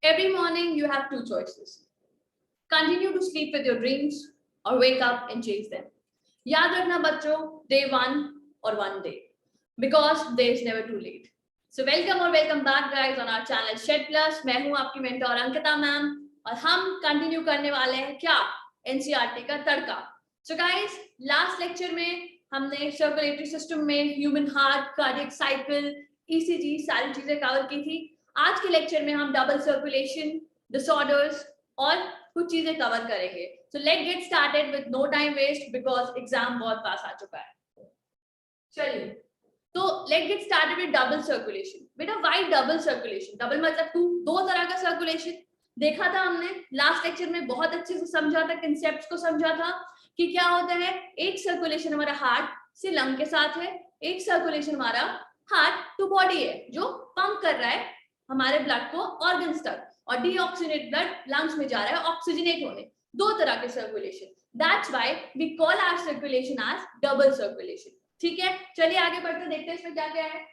Every morning you have two choices. Continue to sleep with your dreams or wake up and chase them. याद रखना बच्चों, day one or one day, because there is never too late. So welcome back guys on our channel Shed Plus. मैं हूँ आपकी mentor Ankita ma'am और हम continue करने वाले हैं क्या, एनसीईआरटी का तड़का. So guys, लास्ट लेक्चर में हमने सर्कुलेटरी सिस्टम में human heart, cardiac cycle, ECG सारी चीजें कवर की थी. आज के लेक्चर में हम डबल सर्कुलेशन, डिसऑर्डर्स और कुछ चीजें कवर करेंगे. So let's get started with no time waste because exam बहुत पास आ चुका है. चलिए, तो let's get started with double circulation. बेटा व्हाई डबल सर्कुलेशन? डबल मतलब दो तरह का सर्कुलेशन देखा था हमने लास्ट लेक्चर में, बहुत अच्छे से समझा था, कंसेप्ट्स को समझा था कि क्या होता है. एक सर्कुलेशन हमारा हार्ट से लंग के साथ है, एक सर्कुलेशन हमारा हार्ट टू बॉडी है जो पंप कर रहा है हमारे ब्लड को ऑर्गन्स तक, और डीऑक्सीनेट ब्लड लंग्स में जा रहा है ऑक्सीजनेट होने. दो तरह के circulation. That's why we call our circulation as double circulation. ठीक है, चलिए आगे बढ़ते देखते हैं इसमें क्या क्या है.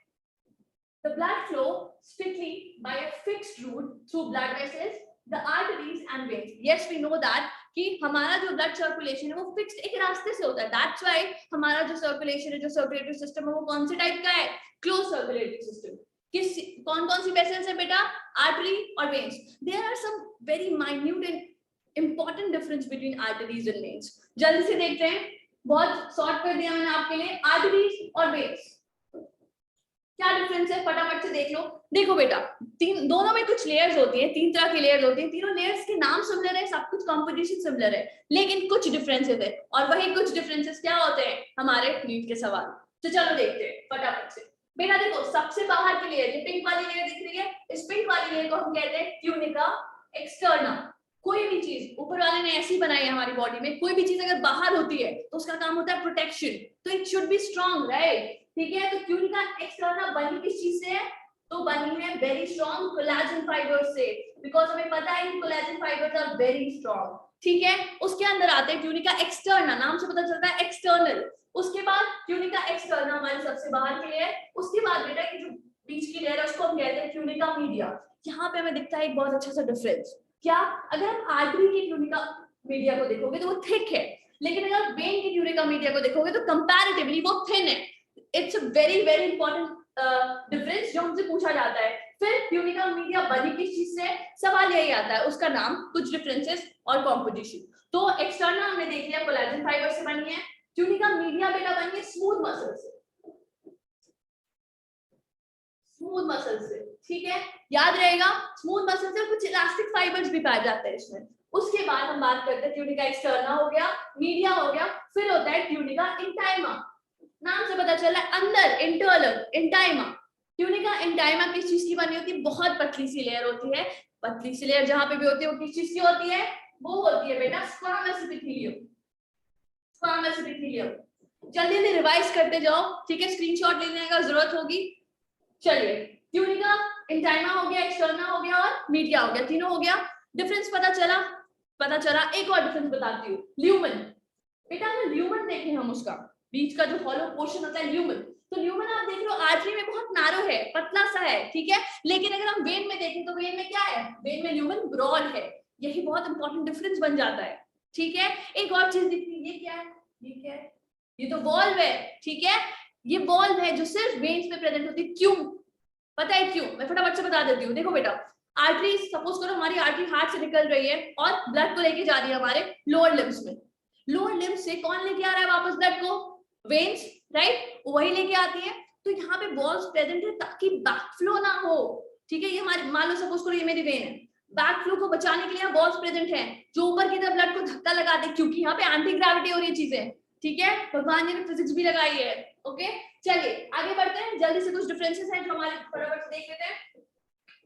The blood flow strictly by a fixed route through blood vessels, the arteries and veins. Yes, we know that कि हमारा जो ब्लड सर्कुलेशन है वो फिक्स्ड एक रास्ते से होता है. दैट्स व्हाई हमारा जो सर्कुलेशन है, जो सर्कुलेटरी सिस्टम है, वो कौन से टाइप का है? Close circulatory system. किस कौन कौन सी वेसल्स है बेटा? आर्टरी और veins. There are some very minute and important difference between arteries and veins. जल्दी से देखते हैं, बहुत शॉर्ट कर दिया मैंने आपके लिए. आर्टरीज और वेन्स क्या डिफरेंस है फटाफट से देख लो. देखो बेटा, दोनों में कुछ लेयर्स होती है, तीन तरह की लेयर्स होती है. तीनों लेयर्स के नाम सिमिलर है, सब कुछ कंपोजिशन सिमिलर है, लेकिन कुछ डिफरेंसेस है. और वही कुछ डिफरेंसेस क्या होते हैं हमारे नीट के सवाल. तो चलो देखते हैं फटाफट से. बेटा देखो, सबसे बाहर की लेयर, ये पिंक वाली लेयर दिख रही है, इस पिंक वाली लेयर को हम कहते हैं ट्यूनिका एक्सटर्ना. कोई भी चीज ऊपर वाले ने ऐसी बनाई है हमारी बॉडी में, कोई भी चीज अगर बाहर होती है तो उसका काम होता है प्रोटेक्शन. तो it should be strong, right? ठीक है, तो ट्यूनिका एक्सटर्ना बनी किस चीज से है? तो बनी है वेरी स्ट्रांग कोलेजन फाइबर्स से, बिकॉज हमें पता है कि collagen fibres are very strong. ठीक है, उसके अंदर आते हैं ट्यूनिका एक्सटर्ना, नाम से पता चलता है एक्सटर्नल. उसके बाद ट्यूनिका एक्सटर्ना हमारी सबसे बाहर की लेयर. उसके बाद बेटा की जो बीच की लेयर है उसको हम कहते हैं ट्यूनिका मीडिया. यहाँ पे हमें दिखता है एक बहुत अच्छा सा डिफरेंस. क्या? अगर हम आर्टरी की ट्यूनिका मीडिया को देखोगे तो वो थिक है, लेकिन अगर वेन की ट्यूनिका मीडिया को देखोगे तो कंपैरेटिवली वो थिन है. It's a very very important difference जो हमसे पूछा जाता है. फिर ट्यूनिका मीडिया बनी किस चीज से? सवाल यही आता है, उसका नाम, कुछ डिफरेंसेस और कॉम्पोजिशन. तो एक्सटर्नल हमने देख लिया कोलेजन फाइबर से बनी है. ट्यूनिका मीडिया बेटा बनी है स्मूथ मसल से, स्मूथ मसल से. ठीक है, याद रहेगा, स्मूथ मसल से कुछ इलास्टिक फाइबर्स भी पाए जाते हैं इसमें. उसके बाद हम बात करते हैं ट्यूनिका एक्सटर्ना हो गया, मीडिया हो गया, फिर होता है ट्यूनिका इंटाइमा. नाम से पता चला अंदर, इंटरनल, इंटाइमा. ट्यूनिका इंटाइमा किस चीज की बनी होती है? बहुत पतली सी लेयर होती है. पतली सी लेयर जहां पे भी होती है वो किस चीज की होती है? वो होती है बेटा स्क्वामस एपिथेलियम. Squamous epithelium. जल्दी से रिवाइज करते जाओ, ठीक है? स्क्रीनशॉट लेने का जरूरत होगी. चलिए, ट्यूनिका इंटाइमा हो गया, एक्सटर्ना हो गया और मीडिया हो गया, तीनों हो गया. डिफरेंस पता चला. एक और डिफरेंस बताती हूँ, ल्यूमन. बेटा अगर ल्यूमन देखें हम, उसका बीच का जो हॉलो पोर्शन होता है ल्यूमन, तो ल्यूमन आप देख लो आर्टरी में बहुत नारो है, पतला सा है. ठीक है, लेकिन अगर हम वेन में देखें तो वेन में क्या है? वेन में ल्यूमन ब्रॉड है. यही बहुत इंपॉर्टेंट डिफरेंस बन जाता है. ठीक है, एक और चीज दिखती है, ये क्या है? ये क्या है? ये तो वॉल्व है. ठीक है, ये वॉल्व है जो सिर्फ वेन्स में प्रेजेंट होती है. क्यों पता है? क्यों? मैं फटाफट से बता देती हूँ. देखो बेटा, आर्टरी, सपोज करो हमारी आर्टरी हार्ट से निकल रही है और ब्लड को लेके जा रही है हमारे लोअर लिम्स में. लोअर लिम्स से कौन लेके आ रहा है वापस ब्लड को? Veins, right? वही लेके आती है. तो यहाँ पे वॉल्व्स प्रेजेंट है ताकि बैकफ्लो ना हो. ठीक है, ये हमारी, मान लो सपोज करो ये मेरी वेन है, बैकफ्लो को बचाने के लिए वॉल्व्स प्रेजेंट है जो ऊपर की तरफ ब्लड को धक्का लगाते हैं, क्योंकि यहाँ पे एंटी ग्रेविटी हो रही है चीजें. ठीक है, भगवान ने फिजिक्स भी लगाई है. ओके, चलिए आगे बढ़ते हैं. जल्दी से कुछ डिफरेंसेस हैं जो हमारे फटाफट से देख लेते हैं.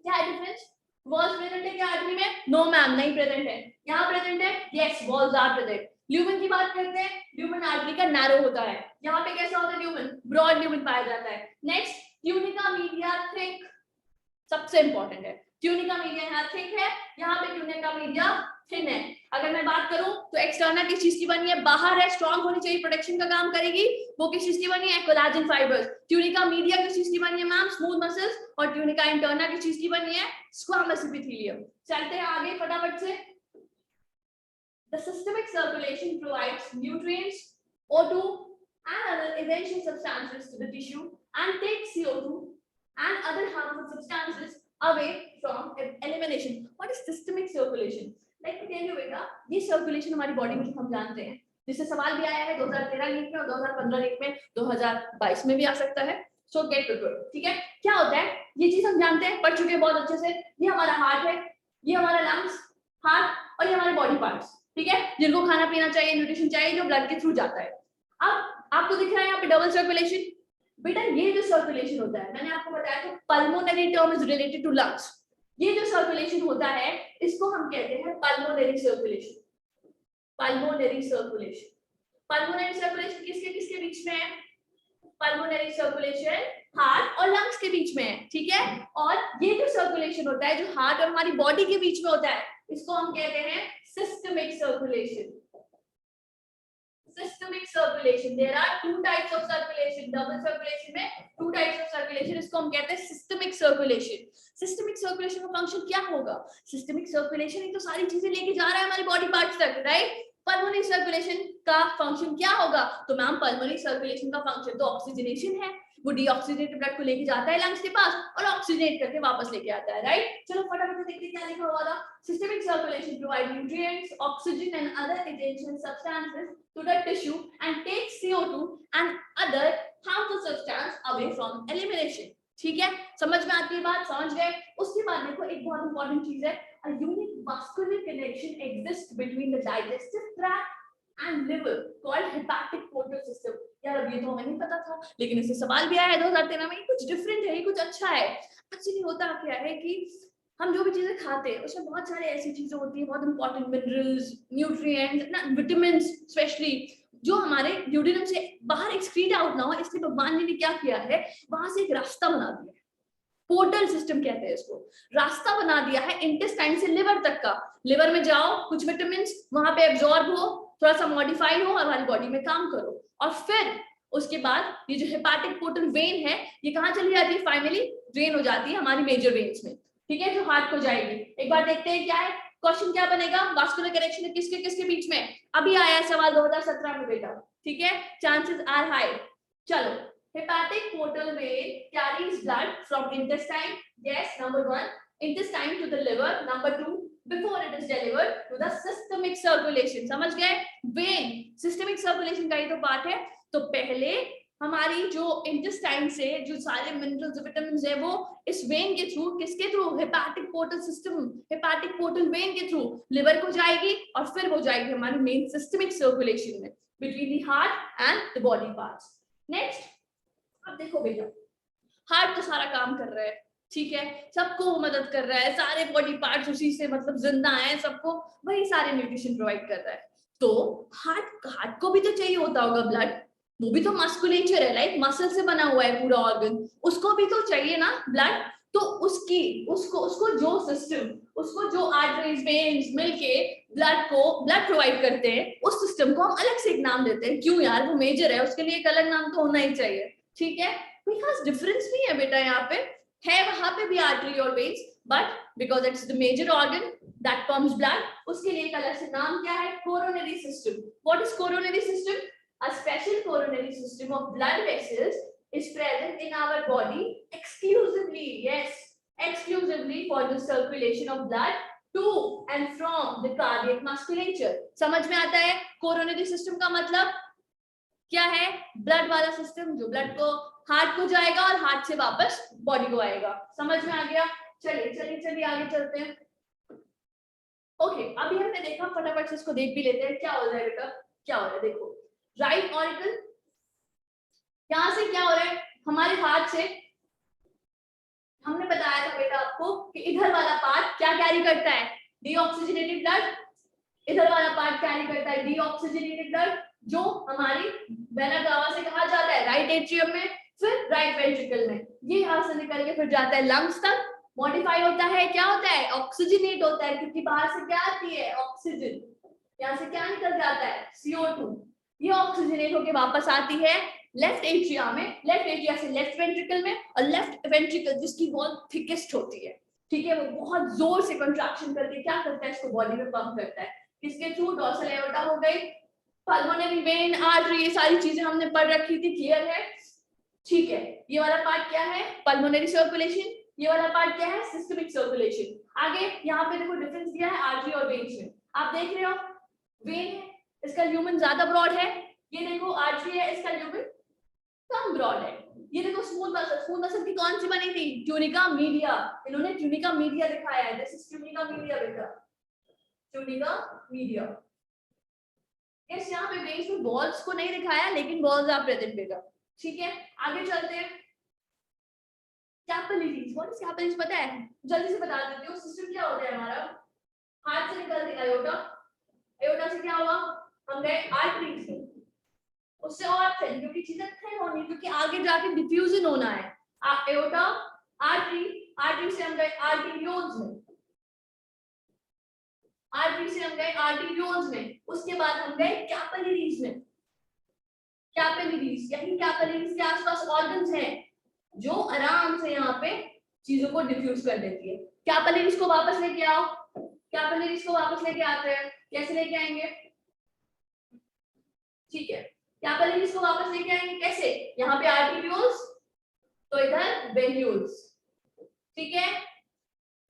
क्या है डिफरेंस? वॉल्स प्रेजेंट है क्या आर्टरी में? नो मैम, नहीं प्रेजेंट है. यहाँ प्रेजेंट है, yes, walls are present. Lumen की बात करते हैं. ल्यूमन आर्टरी का नैरो होता है. यहाँ पे कैसा होता है ल्यूमन? ब्रॉड ल्यूमन पाया जाता है. Next, tunica media thick. सबसे इंपॉर्टेंट है, ट्यूनिका मीडिया यहाँ थिक है, यहाँ पे ट्यूनिका मीडिया थिन है. अगर मैं बात करूं तो एक्सटर्ना किस चीज की बनी है? बाहर है, स्ट्रांग होनी चाहिए, प्रोटेक्शन का काम करेगी. वो किस चीज की बनी है? Collagen fibres. ट्यूनिका मीडिया किस चीज की बनी है मैम? स्मूथ मसल्स, और ट्यूनिका इंटरना किस चीज की बनी है? Squamous epithelium. चलते हैं आगे फटाफट से। The systemic circulation provides nutrients, O2 and other essential substances to the tissue and takes CO2 and other harmful substances away from elimination. What is systemic circulation? Let me tell you बेटा, ये circulation हमारी body में हम जानते हैं, जिससे सवाल भी आया है 2013 नीट में और 2015 नीट में, 2022 में भी आ सकता है। So get prepared, ठीक है? क्या होता है ये चीज हम जानते हैं, पढ़ चुके हैं बहुत अच्छे से। ये हमारा हार्ट है, ये हमारा लंग्स, हार्ट, और ये हमारे बॉडी पार्ट्स, ठीक है, जिनको खाना पीना चाहिए, न्यूट्रिशन चाहिए, जो ब्लड के थ्रू जाता है। अब आपको दिख रहा है यहाँ पे डबल सर्कुलेशन। बेटा ये जो सर्कुलेशन होता है, मैंने आपको बताया था pulmonary term is related to lungs. ये जो सर्कुलेशन होता है इसको हम कहते हैं pulmonary circulation. Pulmonary circulation, pulmonary circulation किसके किसके बीच में है? पल्मोनरी सर्कुलेशन हार्ट और लंग्स के बीच में है, ठीक है। और ये जो सर्कुलेशन होता है जो हार्ट और हमारी बॉडी के बीच में होता है, इसको हम कहते हैं systemic circulation. Systemic circulation, there are two types of circulation, double circulation में two types of circulation, इसको हम कहते हैं systemic circulation। Systemic circulation का फंक्शन क्या होगा? Systemic circulation ही तो सारी चीजें लेके जा रहा है हमारी बॉडी पार्ट्स तक, राइट? पल्मोनरी सर्कुलेशन का फंक्शन क्या होगा? तो मैम पल्मोनरी सर्कुलेशन का फंक्शन तो ऑक्सीजनेशन है, वो डीऑक्सीजनेटेड ब्लड को लेके जाता है लंग्स के पास और ऑक्सीजनेट करके वापस लेके आता है, राइट? चलो फटाफट से देखते हैं क्या लिखा हुआ था। Systemic circulation provide nutrients, oxygen and other essential substances to the tissue and take CO2 and other harmful substance away from elimination. ठीक है, समझ में आती है बात? समझ गए? उसके बाद देखो एक बहुत इंपॉर्टेंट चीज है, a unique vascular connection exists between the digestive tract and liver called hepatic portal system। यार अब ये तो हमें नहीं पता था, लेकिन इससे सवाल भी आया है 2013 में। कुछ डिफरेंट है, ये कुछ अच्छा है। एक्चुअली होता क्या है कि हम जो भी चीजें खाते हैं उसमें बहुत सारे ऐसी चीजें होती है, बहुत इंपॉर्टेंट मिनरल्स, न्यूट्रिएंट्स ना, विटामिन्स स्पेशली, जो हमारे ड्यूडेनम से बाहर एक्सक्रीट आउट ना हो, इसलिए भगवान ने क्या किया है, वहां से एक रास्ता बना दिया है। पोर्टल सिस्टम कहते हैं इसको। रास्ता बना दिया है इंटेस्टाइन से लिवर तक का। लिवर में जाओ, कुछ विटामिन्स वहां पे एब्जॉर्ब हो, थोड़ा सा मॉडिफाइड हो और हमारी बॉडी में काम करो, और फिर उसके बाद ये जो हेपाटिक पोर्टल वेन है ये कहाँ चली जाती है? फाइनली ड्रेन हो जाती है हमारी मेजर वेन्स में, ठीक है, जो हार्ट को जाएगी। एक बार देखते हैं क्या है क्वेश्चन, क्या बनेगा? वास्कुलर कनेक्शन किसके किसके बीच में? अभी आया है सवाल 2017 में बेटा, ठीक है, चांसेस आर हाई। चलो, hepatic portal vein carries blood from intestine, yes, number 1, intestine to the liver, number 2, before it is delivered to the systemic circulation। समझ गए? वेन सिस्टमिक सर्कुलेशन का ही तो पार्ट है। तो पहले हमारी जो इंटेस्टाइन से जो सारे मिनरल्स विटामिन्स है वो इस वेन के थ्रू, किसके through? Hepatic portal system, hepatic portal vein के थ्रू लिवर को जाएगी और फिर वो जाएगी हमारी मेन सिस्टमिक सर्कुलेशन में between the heart and the body parts. Next, अब देखो बेटा, हार्ट तो सारा काम कर रहा है, ठीक है, सबको मदद कर रहा है, सारे बॉडी पार्ट्स उसी से मतलब जिंदा हैं, सबको वही सारे न्यूट्रिशन प्रोवाइड कर रहा है। तो हार्ट को भी तो चाहिए होता होगा ब्लड, वो भी तो मस्कुलेचर है, लाइक मसल से बना हुआ है पूरा ऑर्गन, उसको भी तो चाहिए ना ब्लड। तो उसको जो सिस्टम, उसको जो आर्टरीज वेन्स मिलके ब्लड प्रोवाइड करते हैं, उस सिस्टम को हम अलग से एक नाम देते हैं। क्यों यार? वो मेजर है, उसके लिए एक अलग नाम तो होना ही चाहिए, ठीक है। बिकॉज डिफरेंस नहीं है बेटा, यहाँ पे है, वहां पे भी आर्टरी और veins, but because it's the major organ that pumps blood, उसके लिए एक अलग से नाम क्या है? Coronary system. What is coronary system? A special coronary system of blood vessels is present in our body exclusively, yes, exclusively for the circulation of blood to and from the cardiac musculature। समझ में आता है? Coronary system का मतलब क्या है? Blood वाला system, जो ब्लड को हार्ट को जाएगा और हार्ट से वापस बॉडी को आएगा। समझ में आ गया? चलिए चलिए चलिए आगे चलते हैं। ओके, अभी हमने देखा, फटाफट से इसको देख भी लेते हैं क्या हो रहा है बेटा, क्या हो रहा है। देखो, राइट ऑरिकल, यहां से क्या हो रहा है? हमारे हाथ से हमने बताया था बेटा आपको कि इधर वाला पार्ट क्या कैरी करता है? Deoxygenated blood. इधर वाला पार्ट कैरी करता है डीऑक्सीजनेटेड ब्लड, जो हमारी वेना कावा से कहा जाता है राइट एट्रियम में, फिर राइट वेंट्रिकल में। ये यहां से निकल के फिर जाता है लंग्स तक, मॉडिफाई होता है, क्या होता है? ऑक्सीजनेट होता है, क्योंकि बाहर से क्या आती है? ऑक्सीजन। यहाँ से क्या निकल जाता है? CO2। ये ऑक्सीजनेट होके वापस आती है लेफ्ट एट्रिया में, लेफ्ट एट्रिया से लेफ्ट वेंट्रिकल में, और लेफ्ट वेंट्रिकल जिसकी वॉल थिकेस्ट होती है, ठीक है, वो बहुत जोर से कंट्रैक्शन करके क्या करता है, इसको बॉडी में पंप करता है। किसके थ्रू? डोर्सल एओर्टा हो गई, पल्मोनरी वेन, आर्टरी, ये सारी चीजें हमने पढ़ रखी थी, क्लियर है? ठीक है, ये वाला पार्ट क्या है? Pulmonary circulation. ये वाला पार्ट क्या है? Systemic circulation. आगे यहाँ पे देखो डिफरेंस दिया है आर्टरी और वेन में, आप देख रहे हो, वेन है इसका ल्यूमेन ज्यादा ब्रॉड है, ये देखो आर्टरी है इसका ल्यूमेन कम ब्रॉड है। ये देखो स्मूथ मसल की कौन सी बनी थी? ट्यूनिका मीडिया, इन्होंने ट्यूनिका मीडिया दिखाया है, दिस इज ट्यूनिका मीडिया बेटा, ट्यूनिका मीडिया। इस यहाँ पे वेन्स में बॉल्स को नहीं दिखाया, लेकिन बॉल्स आर प्रेजेंट बेटा, ठीक है। आगे चलते हैं, कैपिलरीज, व्हाट इज कैपिलरीज पता है? जल्दी से बता देती हूँ। सिस्टम क्या होता है हमारा, हार्ट से निकलती है एओर्टा, एओर्टा से क्या हुआ, हम गए आर्टरीज में, उससे और थिन, क्योंकि चीजें थिन होनी, क्योंकि आगे जाके डिफ्यूजन होना है। एओर्टा, आर्टरी, आर्टरी से हम गए आर्टेरियोल्स में, आर्टरी से हम गए आर्टेरियोल्स में, उसके बाद हम गए कैपिलरीज में। कैपिलरीज, यही कैपिलरीज के आसपास ऑर्गन्स हैं जो आराम से यहाँ पे चीजों को डिफ्यूज कर देती है। कैपिलरीज को वापस लेके आओ, कैपिलरीज को वापस लेके आते हैं, कैसे लेके आएंगे? ठीक है, कैपिलरीज को वापस लेके आएंगे कैसे? यहाँ पे आर्टेरियोल्स तो इधर वेन्यूल्स, ठीक है,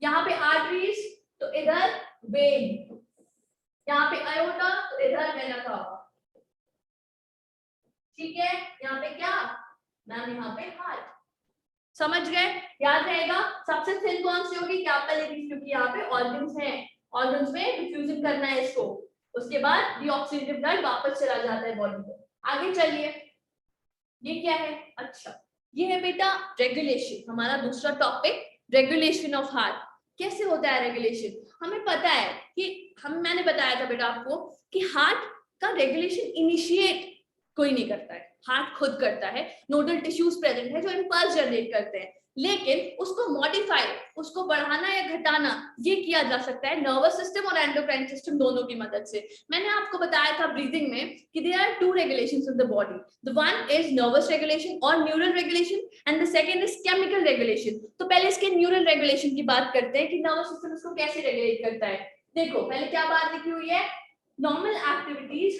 यहाँ पे आर्टरीज तो इधर वेन, यहाँ पे आयोटा तो इधर वेना का, ठीक है। यहाँ पे क्या मैम? यहाँ पे हार्ट, समझ गए? याद रहेगा सबसे थिन कौन सी होगी? कैपिलरीज, क्योंकि यहाँ पे ऑर्गन्स हैं, ऑर्गन्स में डिफ्यूजन करना है इसको, उसके बाद डीऑक्सीडेटिव ब्लड वापस चला जाता है बॉडी में। आगे चलिए, ये क्या है? अच्छा, ये है बेटा रेगुलेशन, हमारा दूसरा टॉपिक, रेगुलेशन ऑफ हार्ट। कैसे होता है रेगुलेशन? हमें पता है कि मैंने बताया था बेटा आपको कि हार्ट का रेगुलेशन इनिशिएट कोई नहीं करता है, हार्ट खुद करता है, नोडल टिश्यूज प्रेजेंट है जो इंपल्स जनरेट करते हैं, लेकिन उसको मॉडिफाई, उसको बढ़ाना या घटाना ये किया जा सकता है नर्वस सिस्टम और एंडोक्राइन सिस्टम दोनों की मदद से। मैंने आपको बताया था ब्रीदिंग में कि there are two regulations in the body, the one is nervous regulation और neural regulation and the second is chemical regulation. तो पहले इसके न्यूरल रेगुलेशन की बात करते हैं कि नर्वस सिस्टम इसको कैसे रेगुलेट करता है। देखो पहले क्या बात लिखी हुई है, normal activities,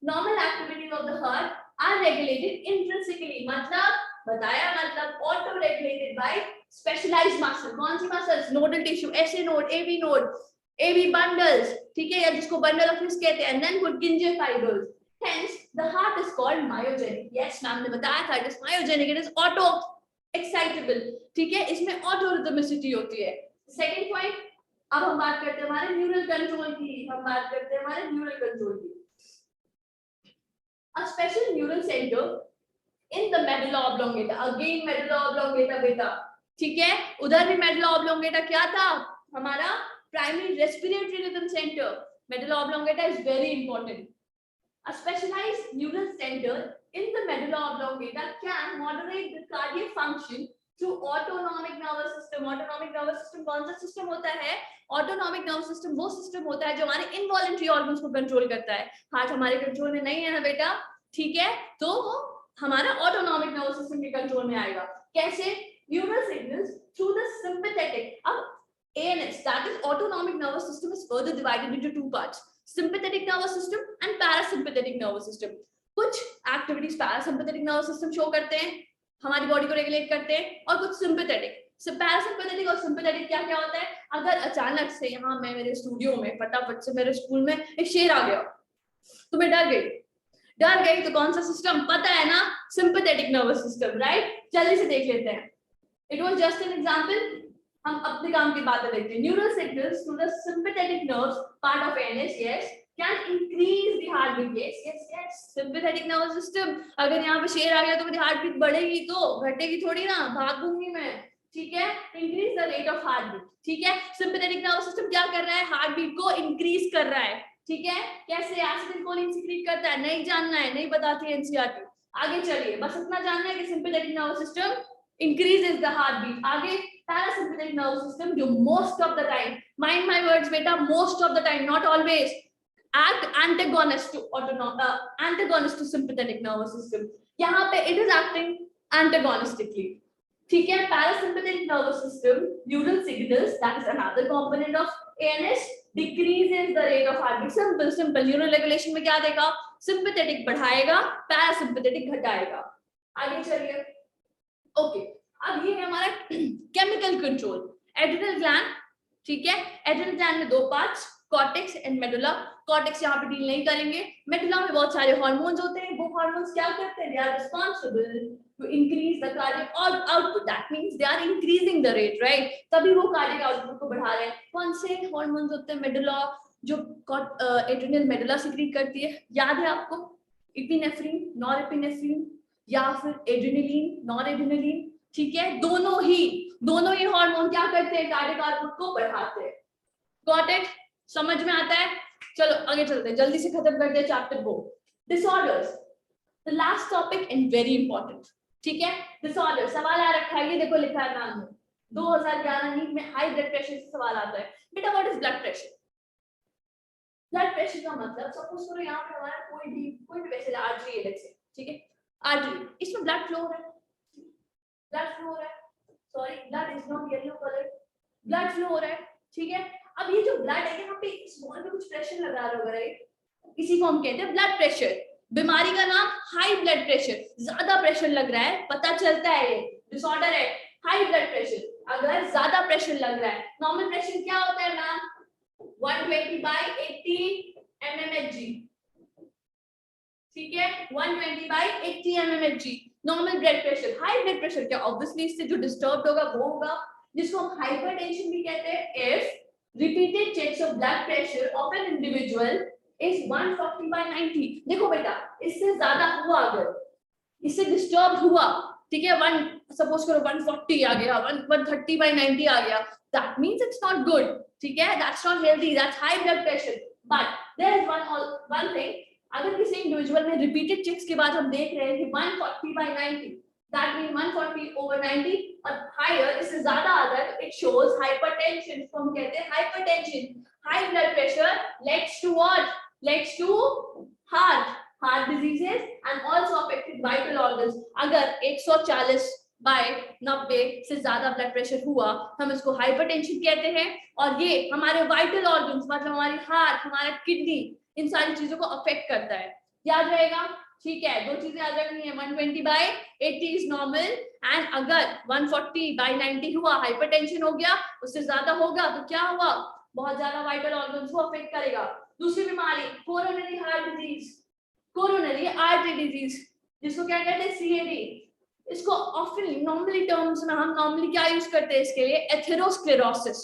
normal activities of the heart are regulated intrinsically, मतलब बताया, मतलब auto regulated by specialised muscle. कौन सी muscles? Nodal tissue, SA node, AV bundles, ठीक है, या जिसको बंडल ऑफ हिस कहते हैं, then Purkinje fibers, hence the heart is called myogenic। yes ma'am ने बताया था, it is myogenic, it is auto excitable, ठीक है, इसमें ऑटो रिदमिसिटी होती है। सेकंड पॉइंट, अब हम बात करते हैं हमारे न्यूरल कंट्रोल की, हम बात करते हैं हमारे न्यूरल कंट्रोल की। A special neural center in the medulla oblongata, again medulla oblongata बेटा, ठीक है, उधर भी medulla oblongata क्या था हमारा? primary respiratory rhythm center। medulla oblongata is very important। A specialized neural center in the medulla oblongata can moderate the cardiac function through autonomic nervous system। autonomic nervous system कौन सा system होता है? Autonomic nervous system वो system होता है जो हमारे involuntary organs को कंट्रोल करता है। हार्ट हमारे कंट्रोल में नहीं है ना बेटा, ठीक है, तो वो हमारा ऑटोनॉमिक नर्वस सिस्टम के कंट्रोल में आएगा। कैसे? Neural signals through the sympathetic. अब ANS, that is autonomic nervous system, is further divided into two parts, sympathetic nervous system and parasympathetic nervous system। कुछ activities parasympathetic nervous system show करते हैं, हमारी body को regulate करते हैं, और कुछ सिंपैथेटिक। पैरासिम्पैथेटिक और सिंपैथेटिक क्या क्या होता है? अगर अचानक से यहाँ मैं मेरे स्टूडियो में फटाफट से मेरे स्कूल में एक शेर आ गया तो मैं डर गई तो कौन सा सिस्टम पता है ना? Sympathetic nervous system, right? जल्दी से देख लेते हैं, it was just an example, हम अपने काम की बातें देखते हैं। Neural signals to the sympathetic nerves part of ANS, yes, can increase the heart beat. Yes sympathetic nervous system, अगर यहाँ पे शेर आ गया तो मेरी हार्ट बीट बढ़ेगी तो घटेगी थोड़ी ना, भागूंगी मैं, ठीक है, increase the rate of heart beat, ठीक है। सिंपैथेटिक नर्वस सिस्टम क्या कर रहा है? हार्ट बीट को इंक्रीज कर रहा है, ठीक है। कैसे? एसिटिलकोलिन सीक्रेट करता है, नहीं जानना है, नहीं बताती है एनसीईआरटी। आगे चलिए, बस इतना जानना है कि sympathetic nervous system increases the heart beat. आगे पैरासिम्पैथेटिक नर्वस सिस्टम जो most of the time, mind my words बेटा, most of the time, not always, act antagonist to sympathetic nervous system. यहाँ पे it is acting antagonistically. ठीक है, parasympathetic nervous system neural signals, that is another component of ANS, decreases the rate of heartbeat. simple neural regulation में क्या देगा, sympathetic बढ़ाएगा, parasympathetic घटाएगा. आगे चलिए. ओके, अब ये है हमारा केमिकल कंट्रोल. एड्रिनल ग्लैंड, ठीक है, एड्रिनल ग्लैंड में दो parts, cortex and medulla. Cortex यहाँ पे डील नहीं करेंगे. मेडुला में बहुत सारे हार्मोन्स होते हैं. वो हार्मोन्स क्या करते हैं, they are responsible to increase the cardiac output. That means they are increasing the rate, right. तभी वो कार्डियक आउटपुट को बढ़ा रहे हैं. कौन से हार्मोन्स होते हैं, मेडुला, जो एड्रिनल मेडुला सीक्रेट करती है, याद है आपको, एपिनेफ्रिन, नॉरएपिनेफ्रिन या फिर एड्रेनलिन, नॉरएड्रेनलिन. ठीक है, दोनों ही हार्मोन क्या करते हैं, कार्डियक आउटपुट को बढ़ाते हैं. गॉट इट, समझ में आता है. चलो आगे चलते हैं, जल्दी से खत्म करते हैं चैप्टर को. Disorders, the last topic and very important. ठीक है, डिसऑर्डर सवाल आ रखा है, ये देखो लिखा है नाम में. 2011 नीट में हाई ब्लड प्रेशर से सवाल आता है. बेटा what is blood pressure? Blood pressure का मतलब, सपोज करो यहाँ पे हमारा कोई भी वैसे आर्टरी है, लेट्स से, ठीक है, आर्टरी, इसमें ब्लड फ्लो हो रहा है, sorry blood is not yellow colour, blood flow हो रहा है. ठीक है, अब ये जो ब्लड है यहाँ पे स्मॉल में कुछ प्रेशर लगा रहा होगा, राइट, इसी को हम कहते हैं ब्लड प्रेशर. बीमारी का नाम हाई ब्लड प्रेशर, ज्यादा प्रेशर लग रहा है, पता चलता है ये डिसऑर्डर है, हाई ब्लड प्रेशर. अगर ज्यादा प्रेशर लग रहा है, नॉर्मल प्रेशर क्या होता है मैम, 120/80 mmHg. ठीक है, 120/80 mmHg normal blood pressure. High blood pressure क्या, ऑब्वियसली इससे जो डिस्टर्ब होगा वो होगा, जिसको हम हाइपरटेंशन भी कहते हैं. If repeated checks of blood pressure of an individual is 140/90. देखो बेटा, इससे ज्यादा हुआ, अगर इससे डिस्टर्ब हुआ, ठीक है, सपोज करो 140 आ गया, 130/90 आ गया, that means it's not good. ठीक है, that's not healthy, that's high blood pressure. But there is one thing, अगर किसी इंडिविजुअल में रिपीटेड चेक्स के बाद हम देख रहे हैं कि 140/90, that means 140/90 और हायर, इससे ज्यादा आता है, तो इट शोज हाइपरटेंशन. इसको हम कहते हैं hypertension. High blood pressure leads to what? Leads to heart diseases and also affected vital organs. अगर 140/90 से ज्यादा ब्लड प्रेशर हुआ, हम इसको हाइपरटेंशन कहते हैं. और ये हमारे वाइटल ऑर्गन्स, मतलब हमारी हार्ट, हमारा किडनी, इन सारी चीजों को अफेक्ट करता है. याद रहेगा, ठीक है, दो चीजें याद रखनी है. 120/80 इज नॉर्मल, एंड अगर 140/90 हुआ, हाइपरटेंशन हो गया, उससे ज्यादा होगा तो क्या हुआ, बहुत ज्यादा वाइटल ऑर्गन्स को अफेक्ट करेगा. दूसरी बीमारी, coronary heart disease, coronary artery disease, जिसको क्या कहते हैं, CAD. इसको ऑफन नॉर्मली टर्म्स में हम नॉर्मली क्या यूज करते हैं इसके लिए, एथेरोस्क्लेरोसिस.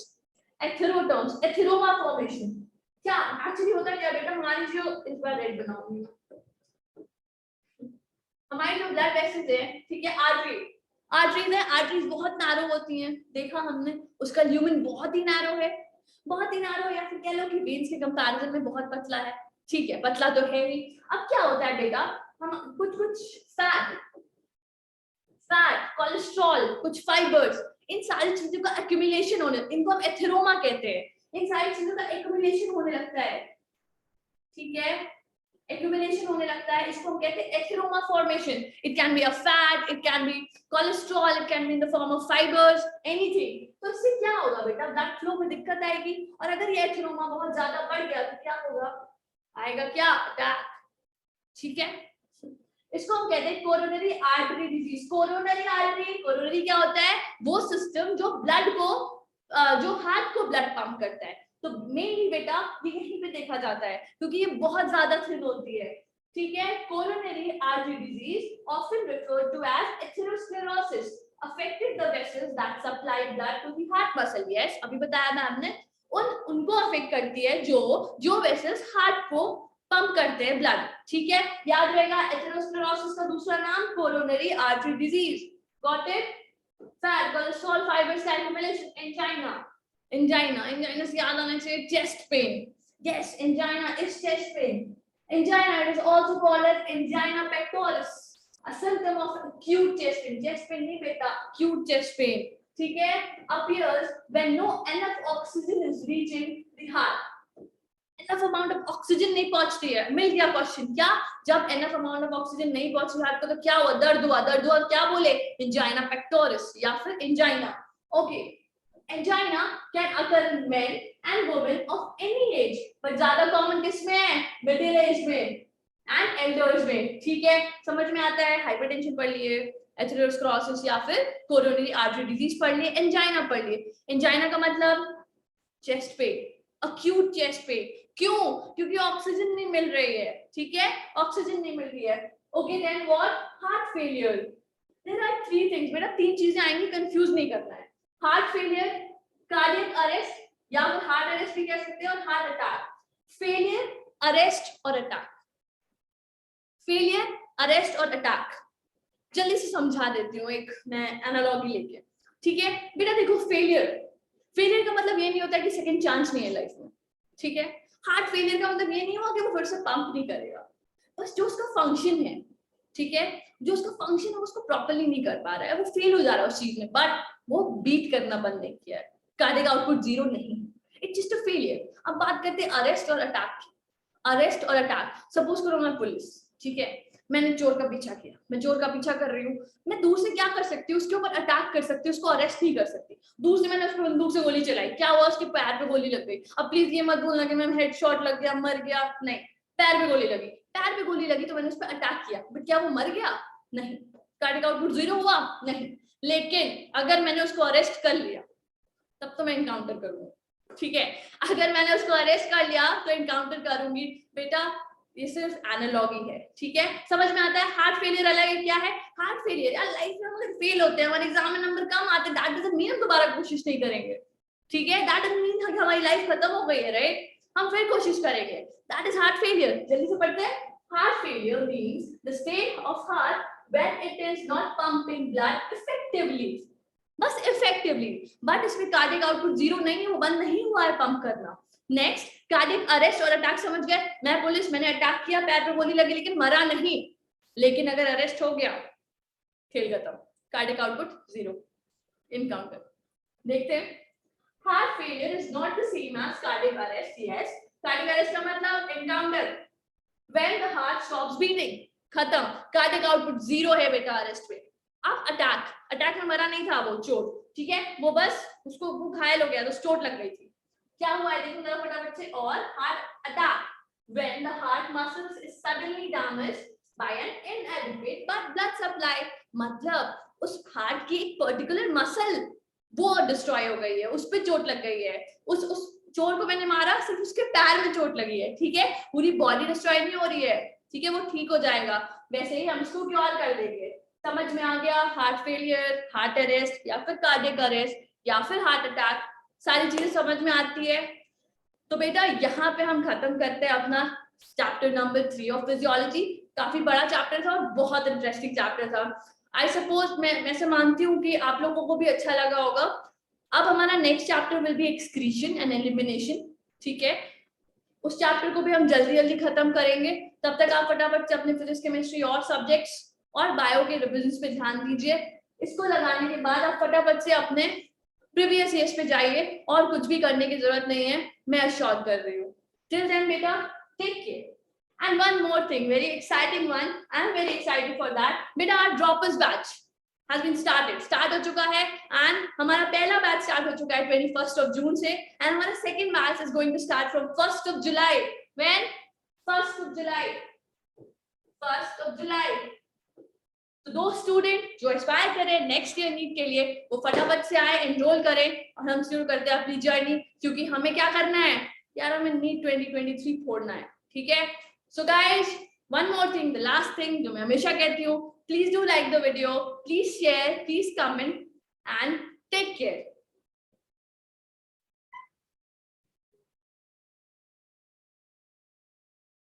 एथेरोटर्म्स, एथेरोमा फॉर्मेशन. क्या एक्चुअली होता है क्या बेटा, हमारी जो, इस बार रेड बनाऊंगी, हमारी जो ब्लड वेसल्स है, ठीक है, आर्टरीज है, आर्टरीज बहुत नैरो होती हैं, देखा हमने, उसका ल्यूमेन बहुत ही नैरो है, या फिर कह लो कि वेन्स के कंपैरिजन में बहुत पतला है. ठीक है, पतला तो है ही. अब क्या होता है बेटा, हम कुछ फैट, कोलेस्ट्रॉल, कुछ फाइबर्स, इन सारी चीजों का एक्यूमुलेशन होने, इनको हम एथेरोमा कहते हैं. इन सारी चीजों का एक्यूमुलेशन होने लगता है. ठीक है, accumulation होने लगता है, इसको हम कहते हैं atheroma formation. It can be a fat, it can be cholesterol, it can be in the form of fibres, anything. तो इससे क्या होगा बेटा, ब्लड फ्लो में दिक्कत आएगी. और अगर ये एथेरोमा बहुत ज्यादा बढ़ गया तो क्या होगा, आएगा क्या, अटैक. ठीक है, इसको हम कहते हैं कोरोनरी आर्टरी डिजीज. कोरोनरी क्या होता है, वो सिस्टम जो ब्लड को, जो हार्ट को ब्लड पंप करता है. तो मेनली बेटा ये यहीं पे देखा जाता है, क्योंकि ये बहुत ज्यादा थिन होती है. ठीक है, coronary artery disease often referred to as atherosclerosis affected the vessels that supply blood to the heart muscle. Yes, अभी बताया मैम ने, उनको अफेक्ट करती है जो वेसल्स हार्ट को पंप करते हैं ब्लड. ठीक है, याद रहेगा, एथेरोस्क्लेरोसिस का दूसरा नाम coronary artery disease. Got it. Fat, cholesterol, fibres का एक्यूमुलेशन, एंजाइना से याद आना चाहिए, chest pain. Yes, angina is chest pain. Angina, it is also called as angina pectoris, a symptom of acute chest pain. Chest pain नहीं बेटा, acute chest pain. ठीक है, appears when no enough oxygen is reaching the heart. Enough amount of oxygen नहीं पहुंच रही है। मिल गया question, क्या जब एनफ अमाउंट ऑफ ऑक्सीजन नहीं पहुंच रही है तो क्या हुआ, दर्द हुआ, क्या बोले, एंजाइना पेक्टोरिस या फिर angina. Okay, angina can occur in main and women of any as, but ज्यादा कॉमन किसमें है, मिडिल एज में एंड एल्डर्स में। ठीक है, समझ में आता है। हाइपरटेंशन पढ़ लिए, एथेरोस्क्लेरोसिस या फिर कोरोनरी आर्टरी डिजीज पढ़ लिए, एंजाइना पढ़ लिए। एंजाइना का मतलब chest pain, acute chest pain. क्यों? क्योंकि ऑक्सीजन नहीं मिल रही है। ठीक है, ऑक्सीजन नहीं मिल रही है। Okay, then what, heart failure. There are three things, बेटा तीन चीजें आएंगी, कंफ्यूज नहीं करना है। हार्ट फेलियर, कार्डियक अरेस्ट या फिर हार्ट अरेस्ट भी कह सकते हैं, और हार्ट अटैक। फेलियर, अरेस्ट और अटैक। फेलियर, अरेस्ट और अटैक जल्दी से समझा देती हूँ एक मैं एनालॉजी लेके। ठीक है बेटा, देखो फेलियर का मतलब ये नहीं होता कि सेकंड चांस नहीं है लाइफ में। ठीक है, हार्ट फेलियर का मतलब ये नहीं हुआ कि वो फिर से पंप नहीं करेगा, बस जो उसका फंक्शन है, ठीक है, जो उसका फंक्शन है उसको प्रॉपर्ली नहीं कर पा रहा है, वो फेल हो जा रहा है उस चीज में, बट वो बीट करना बंद नहीं किया है, कार्डियक आउटपुट जीरो नहीं, इट्स जस्ट अ फेलियर। अब बात करते हैं अरेस्ट और अटैक की। अरेस्ट और अटैक, सपोज करो मैं पुलिस, ठीक है, मैंने चोर का पीछा किया, मैं चोर का पीछा कर रही हूँ, मैं दूर से क्या कर सकती हूँ, उसके ऊपर अटैक कर सकती हूँ, उसको अरेस्ट नहीं कर सकती। दूर से मैंने उसको बंदूक से गोली चलाई, क्या हुआ, उसके पैर पे गोली लग गई। अब प्लीज ये मत बोलना कि मैम हेडशॉट लग गया, मर गया, नहीं, पैर पे गोली लगी, पैर पे गोली लगी तो मैंने उस पर अटैक किया, बट क्या वो मर गया? नहीं। कार्डियक आउटपुट जीरो हुआ? नहीं। लेकिन अगर मैंने उसको अरेस्ट कर लिया तब तो मैं एनकाउंटर करूंगी। ठीक है, अगर मैंने उसको अरेस्ट कर लिया तो एनकाउंटर करूंगी। बेटा ये सिर्फ एनालॉजी है। ठीक है, समझ में आता है। हार्ट फेलियर अलग है, क्या है हार्ट फेलियर? यार लाइफ में हम अगर फेल होते हैं, हमारे एग्जाम में नंबर कम आते हैं, दैट डजंट मीन हम दोबारा कोशिश नहीं करेंगे। ठीक है, दैट डजंट मीन कि हमारी लाइफ खत्म हो गई है, राइट, हम फिर कोशिश करेंगे, दैट इज हार्ट फेलियर। जल्दी से पढ़ते हैं। Heart failure means the state of heart when it is not pumping blood effectively, बस इफेक्टिवली, बट इसमें कार्डियक आउटपुट जीरो नहीं है, वो बंद नहीं हुआ है पंप करना। नेक्स्ट, कार्डियक अरेस्ट और अटैक समझ गए। मैं पुलिस, मैंने अटैक किया, पैर पे गोली लगी लेकिन मरा नहीं, लेकिन अगर अरेस्ट हो गया खेल खत्म, कार्डियक आउटपुट जीरो, इनकाउंटर। देखते हैं, heart failure is not the same as cardiac arrest. Yes, cardiac arrest का मतलब encounter, when the heart stops beating, खत्म, कार्डियक आउटपुट जीरो है बेटा अरेस्ट में। अब अटैक में मरा नहीं था वो चोर, ठीक है, वो बस उसको वो घायल हो गया, तो चोट लग गई थी। क्या हुआ है देखो जरा फटाफट से। और heart attack, when the heart muscles is suddenly damaged by an inadequate blood supply, मतलब उस हार्ट की एक पर्टिकुलर मसल वो डिस्ट्रॉय हो गई है, उस पे चोट लग गई है। उस चोर को मैंने मारा, सिर्फ उसके पैर में चोट लगी है, ठीक है, पूरी बॉडी डिस्ट्रॉय नहीं हो रही है, ठीक है, वो ठीक हो जाएगा। वैसे ही हम इसको क्योर कर देंगे। समझ में आ गया, हार्ट फेलियर, हार्ट अरेस्ट या फिर कार्डियक अरेस्ट या फिर हार्ट अटैक, सारी चीजें समझ में आती है। तो बेटा यहाँ पे हम खत्म करते हैं अपना चैप्टर नंबर 3 ऑफ फिजियोलॉजी। काफी बड़ा चैप्टर था और बहुत इंटरेस्टिंग चैप्टर था। आई सपोज मैं से मानती हूँ कि आप लोगों को भी अच्छा लगा होगा। अब हमारा next chapter will be excretion and elimination, ठीक है, उस चैप्टर को भी हम जल्दी जल्दी खत्म करेंगे। तब तक आप फटाफट से अपने फिजिक्स, केमिस्ट्री और सब्जेक्ट्स और बायो के रिविजन पे ध्यान दीजिए। इसको लगाने के बाद आप फटाफट से अपने प्रीवियस ईयर्स पे जाइए और कुछ भी करने की जरूरत नहीं है, मैं अश्योर कर रही हूँ। टिल देन बेटा take care. And one more thing, very exciting one, I am very excited for that. बेटा our droppers batch has been start हो चुका है, एंड हमारा पहला बैच स्टार्ट हो चुका है 21st of June से, एंड हमारा second batch is going to start from 1st of July। When? 1st of July, 1st of July। तो दो स्टूडेंट जो एस्पायर करें नेक्स्ट ईयर नीट के लिए, वो फटाफट से आए, एनरोल करें और हम शुरू करते हैं अपनी जर्नी, क्योंकि हमें क्या करना है यार, हमें नीट 2023 फोड़ना है, ठीक है। So guys, one more thing, the last thing जो मैं हमेशा कहती हूँ, please do like the video, please share, please comment and take care.